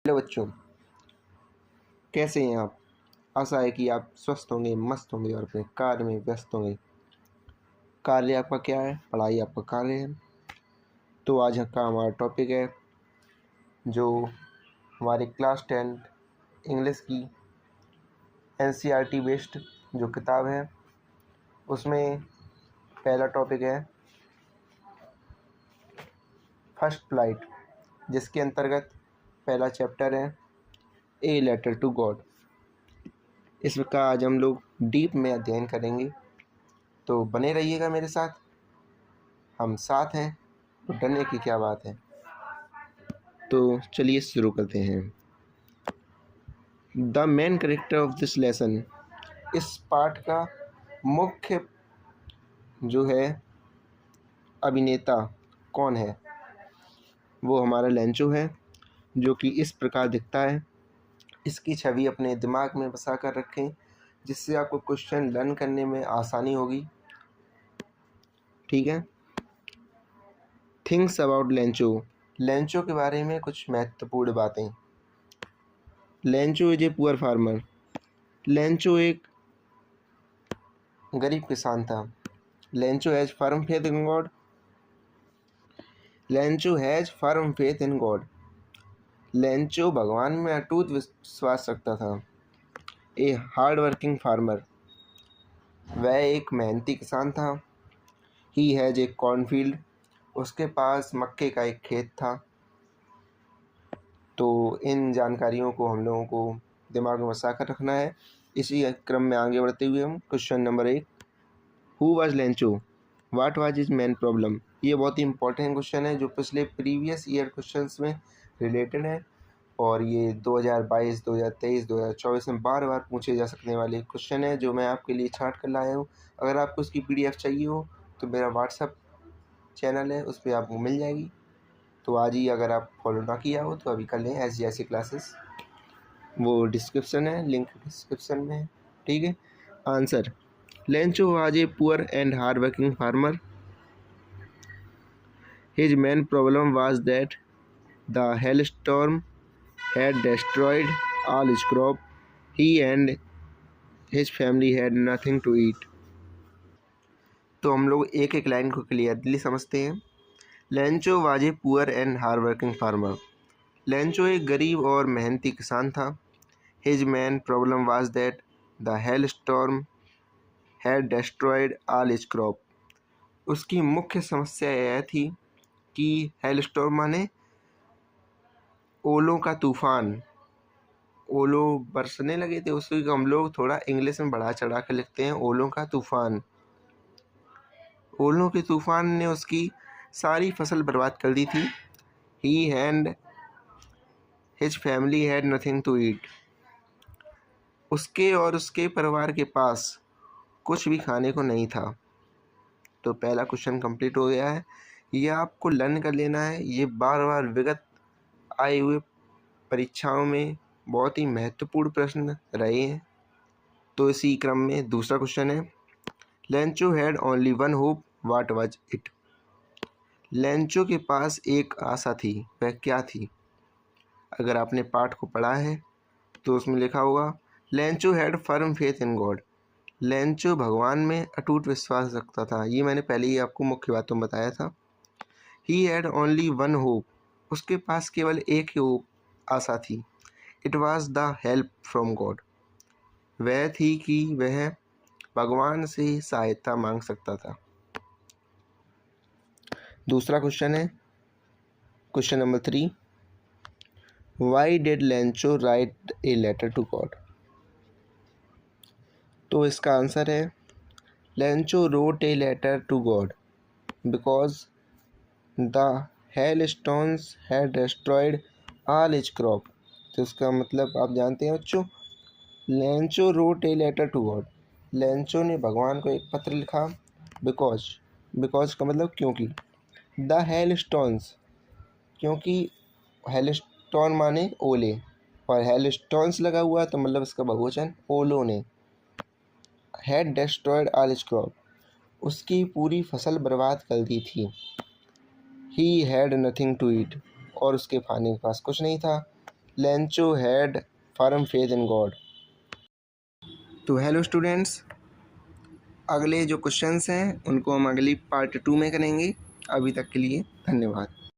Hello बच्चों, कैसे हैं आप। आशा है कि आप स्वस्थ होंगे, मस्त होंगे और अपने कार्य में व्यस्त होंगे। कार्य आपका क्या है? पढ़ाई आपका कार्य है। तो आज का हमारा टॉपिक है जो हमारी क्लास 10 इंग्लिश की NCERT बेस्ड जो किताब है उसमें पहला टॉपिक है फर्स्ट फ्लाइट, जिसके अंतर्गत पहला चैप्टर है ए लेटर टू गॉड। इसका आज हम लोग डीप में अध्ययन करेंगे, तो बने रहिएगा मेरे साथ। हम साथ हैं तो डरने की क्या बात है। तो चलिए शुरू करते हैं। The main character of this lesson, इस पाठ का मुख्य जो है अभिनेता कौन है? वो हमारा लेंचो है, जो कि इस प्रकार दिखता है। इसकी छवि अपने दिमाग में बसा कर रखें, जिससे आपको क्वेश्चन लर्न करने में आसानी होगी। ठीक है। थिंग्स अबाउट लेंचो, लेंचो के बारे में कुछ महत्वपूर्ण बातें। Lencho is a poor farmer, Lencho एक गरीब किसान था। Lencho has firm faith in God, Lencho has firm faith in God, Lencho भगवान में अटूट विश्वास रखता था। ए हार्ड वर्किंग फार्मर, वह एक मेहनती किसान था। ही हैज ए कॉर्नफील्ड, उसके पास मक्के का एक खेत था। तो इन जानकारियों को हम लोगों को दिमाग में बसा कर रखना है। इसी क्रम में आगे बढ़ते हुए हम question number 1, who was Lencho, what was his main problem. ये बहुत ही इंपॉर्टेंट क्वेश्चन है जो पिछले प्रीवियस ईयर क्वेश्चंस में रिलेटेड है, और ये 2022, 2023, 2024 में बार बार पूछे जा सकने वाले क्वेश्चन है जो मैं आपके लिए छांट कर लाया हूँ। अगर आपको उसकी PDF चाहिए हो तो मेरा व्हाट्सअप चैनल है, उस पर आपको मिल जाएगी। तो आज ही अगर आप फॉलो ना किया हो तो अभी कर लें। SGIC क्लासेस, वो डिस्क्रिप्शन है, लिंक डिस्क्रिप्शन में है। ठीक है। Answer, Lencho was a poor and hard working farmer. His main problem was that the hailstorm had destroyed all his crop. He and his family had nothing to eat. तो हम लोग एक एक line को क्लियरली समझते हैं। Lencho was a poor and hard working farmer, Lencho एक गरीब और मेहनती किसान था। His main problem was that the hell storm had destroyed all his crop, उसकी मुख्य समस्या यह थी कि हेल स्टॉर्म माने ओलों का तूफान, ओलों बरसने लगे थे। उसको हम लोग थोड़ा इंग्लिश में बढ़ा चढ़ा कर लिखते हैं, ओलों का तूफान। ओलों के तूफान ने उसकी सारी फसल बर्बाद कर दी थी। He and his family had nothing to eat, उसके और उसके परिवार के पास कुछ भी खाने को नहीं था। तो पहला क्वेश्चन कंप्लीट हो गया है। ये आपको लर्न कर लेना है। ये बार बार विगत आए हुए परीक्षाओं में बहुत ही महत्वपूर्ण प्रश्न रहे हैं। तो इसी क्रम में दूसरा क्वेश्चन है, Lencho had only one hope, what was it. Lencho के पास एक आशा थी, वह क्या थी? अगर आपने पाठ को पढ़ा है तो उसमें लिखा होगा, Lencho had firm faith in God, Lencho भगवान में अटूट विश्वास रखता था। ये मैंने पहले ही आपको मुख्य बातों में बताया था। He had only one hope, उसके पास केवल एक ही होप, आशा थी। It was the help from God, वह थी कि वह भगवान से सहायता मांग सकता था। दूसरा क्वेश्चन है, question number 3, why did Lencho write a letter to God. तो इसका आंसर है, Lencho wrote a letter to God because the hail stones had destroyed all his crop. तो इसका मतलब आप जानते हैं बच्चों, Lencho wrote a letter to God, Lencho ने भगवान को एक पत्र लिखा। बिकॉज का मतलब क्योंकि, द हेल स्टोन्स, क्योंकि हेल स्टोन माने ओले, और हेल स्टोन्स लगा हुआ तो मतलब इसका बहुवचन ओलों ने। Had destroyed all his crop, उसकी पूरी फसल बर्बाद कर दी थी। He had nothing to eat, और उसके खाने के पास कुछ नहीं था। Lencho had firm faith in God. तो हेलो स्टूडेंट्स, अगले जो क्वेश्चंस हैं उनको हम अगली पार्ट 2 में करेंगे। अभी तक के लिए धन्यवाद।